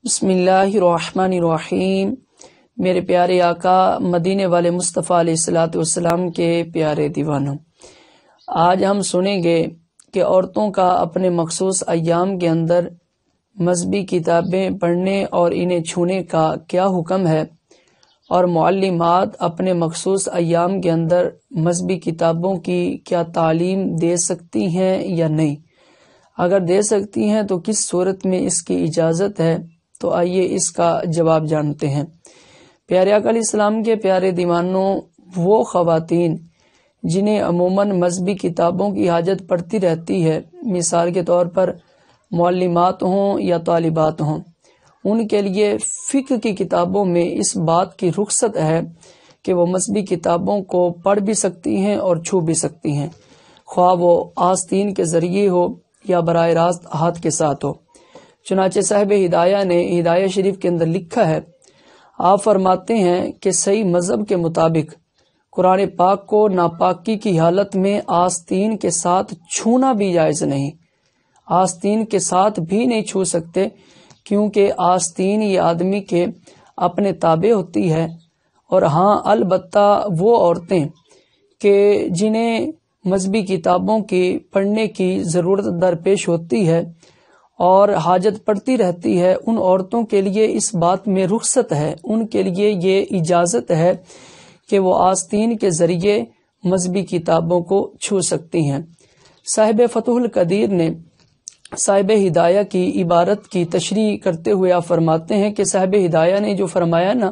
بسم اللہ الرحمن الرحیم۔ میرے پیارے آقا مدینے والے مصطفیٰ علیہ الصلوۃ والسلام کے پیارے دیوانوں، آج ہم سنیں گے کہ عورتوں کا اپنے مخصوص ایام کے اندر مذہبی کتابیں پڑھنے اور انہیں چھونے کا کیا حکم ہے، اور معلمات اپنے مخصوص ایام کے اندر مذہبی کتابوں کی کیا تعلیم دے سکتی ہیں یا نہیں، اگر دے سکتی ہیں تو کس صورت میں اس کی اجازت ہے۔ تو آئیے اس کا جواب جانتے ہیں۔ پیارے آقا علیہ السلام کے پیارے دیوانوں، وہ خواتین جنہیں عموماً مذہبی کتابوں کی حاجت پڑتی رہتی ہے، مثال کے طور پر معلمات ہوں یا طالبات ہوں، ان کے لیے فقہ کی کتابوں میں اس بات کی رخصت ہے کہ وہ مذہبی کتابوں کو پڑھ بھی سکتی ہیں اور چھو بھی سکتی ہیں، خواہ وہ آستین کے ذریعے ہو یا براہ راست ہاتھ کے ساتھ ہو۔ چنانچہ صاحب ہدایہ نے ہدایہ شریف کے اندر لکھا ہے، آپ فرماتے ہیں کہ صحیح مذہب کے مطابق قرآن پاک کو ناپاکی کی حالت میں آستین کے ساتھ چھونا بھی جائز نہیں، آستین کے ساتھ بھی نہیں چھو سکتے، کیونکہ آستین یہ آدمی کے اپنے تابع ہوتی ہے۔ اور ہاں، البتہ وہ عورتیں کہ جنہیں مذہبی کتابوں کی پڑھنے کی ضرورت درپیش ہوتی ہے اور حاجت پڑتی رہتی ہے، ان عورتوں کے لیے اس بات میں رخصت ہے، ان کے لیے یہ اجازت ہے کہ وہ آستین کے ذریعے مذہبی کتابوں کو چھو سکتی ہیں۔ صاحب فتح القدیر نے صاحب ہدایہ کی عبارت کی تشریح کرتے ہوئے آپ فرماتے ہیں کہ صاحب ہدایہ نے جو فرمایا نا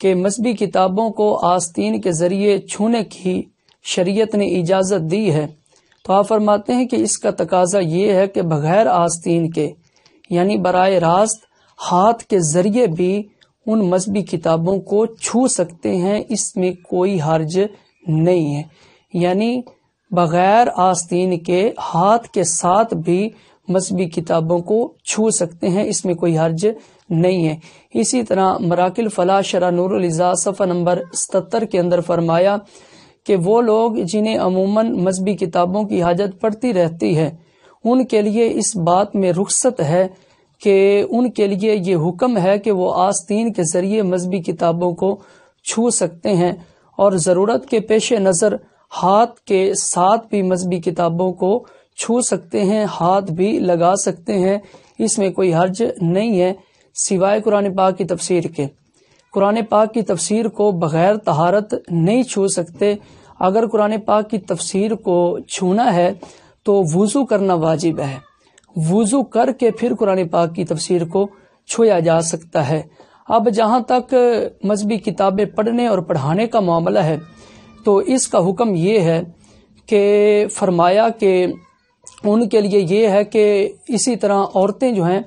کہ مذہبی کتابوں کو آستین کے ذریعے چھونے کی شریعت نے اجازت دی ہے، تو آپ فرماتے ہیں کہ اس کا تقاضا یہ ہے کہ بغیر آستین کے، یعنی براہ راست ہاتھ کے ذریعے بھی ان مذہبی کتابوں کو چھو سکتے ہیں، اس میں کوئی حرج نہیں ہے، یعنی بغیر آستین کے ہاتھ کے ساتھ بھی مذہبی کتابوں کو چھو سکتے ہیں، اس میں کوئی حرج نہیں ہے۔ اسی طرح مراکل فلاح شرح نور العزا صفحہ نمبر 77 کے اندر فرمایا کہ وہ لوگ جنہیں عموماً مذہبی کتابوں کی حاجت پڑتی رہتی ہے، ان کے لیے اس بات میں رخصت ہے کہ ان کے لیے یہ حکم ہے کہ وہ آستین کے ذریعے مذہبی کتابوں کو چھو سکتے ہیں، اور ضرورت کے پیش نظر ہاتھ کے ساتھ بھی مذہبی کتابوں کو چھو سکتے ہیں، ہاتھ بھی لگا سکتے ہیں، اس میں کوئی حرج نہیں ہے، سوائے قرآن پاک کی تفسیر کے۔ قرآن پاک کی تفسیر کو بغیر طہارت نہیں چھو سکتے۔ اگر قرآن پاک کی تفسیر کو چھونا ہے تو وضو کرنا واجب ہے، وضو کر کے پھر قرآن پاک کی تفسیر کو چھویا جا سکتا ہے۔ اب جہاں تک مذہبی کتابیں پڑھنے اور پڑھانے کا معاملہ ہے تو اس کا حکم یہ ہے کہ فرمایا کہ ان کے لیے یہ ہے کہ اسی طرح عورتیں جو ہیں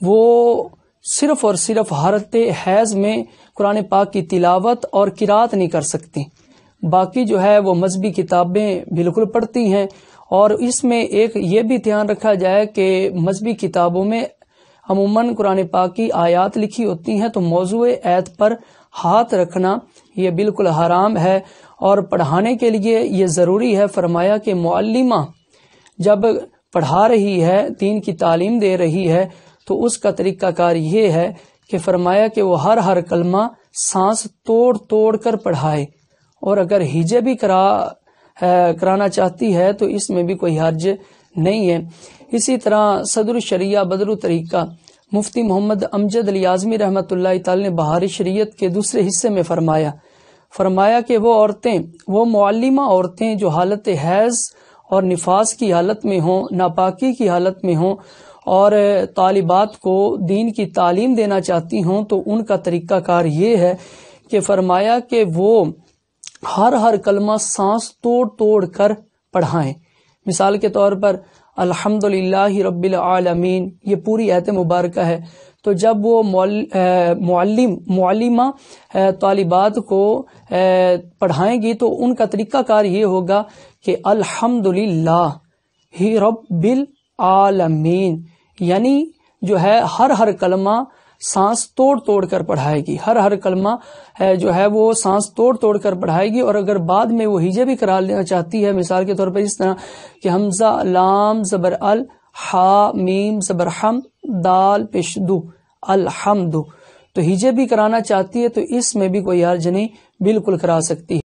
وہ صرف اور صرف حالت حیض میں قرآن پاک کی تلاوت اور قرات نہیں کر سکتی، باقی جو ہے وہ مذہبی کتابیں بالکل پڑھتی ہیں۔ اور اس میں ایک یہ بھی دھیان رکھا جائے کہ مذہبی کتابوں میں عموماً قرآن پاک کی آیات لکھی ہوتی ہیں، تو موضوع آیت پر ہاتھ رکھنا یہ بالکل حرام ہے، اور پڑھانے کے لیے یہ ضروری ہے۔ فرمایا کہ معلمہ جب پڑھا رہی ہے، دین کی تعلیم دے رہی ہے، تو اس کا طریقہ کار یہ ہے کہ فرمایا کہ وہ ہر کلمہ سانس توڑ توڑ کر پڑھائے، اور اگر ہجے بھی کرانا چاہتی ہے تو اس میں بھی کوئی حرج نہیں ہے۔ اسی طرح صدر الشریعہ بدر الطریقہ مفتی محمد امجد علی اعظمی رحمۃ اللہ تعالی نے بہار شریعت کے دوسرے حصے میں فرمایا کہ وہ عورتیں، وہ معلمہ عورتیں جو حالت حیض اور نفاس کی حالت میں ہوں، ناپاکی کی حالت میں ہوں، اور طالبات کو دین کی تعلیم دینا چاہتی ہوں، تو ان کا طریقہ کار یہ ہے کہ فرمایا کہ وہ ہر کلمہ سانس توڑ توڑ کر پڑھائیں۔ مثال کے طور پر الحمدللہ رب العالمین، یہ پوری آیت مبارکہ ہے، تو جب وہ معلمہ طالبات کو پڑھائیں گی تو ان کا طریقہ کار یہ ہوگا کہ الحمدللہ ہی رب العالمین، یعنی جو ہے ہر کلمہ سانس توڑ توڑ کر پڑھائے گی، ہر کلمہ جو ہے وہ سانس توڑ توڑ کر پڑھائے گی۔ اور اگر بعد میں وہ ہجے بھی کرا لینا چاہتی ہے، مثال کے طور پر اس طرح کہ حمزہ لام زبر ال، ہا میم زبر ہم، دال پیش دو، الحمد. تو حجاب بھی کرانا چاہتی ہے تو اس میں بھی کوئی حرج نہیں، بالکل کرا سکتی ہے.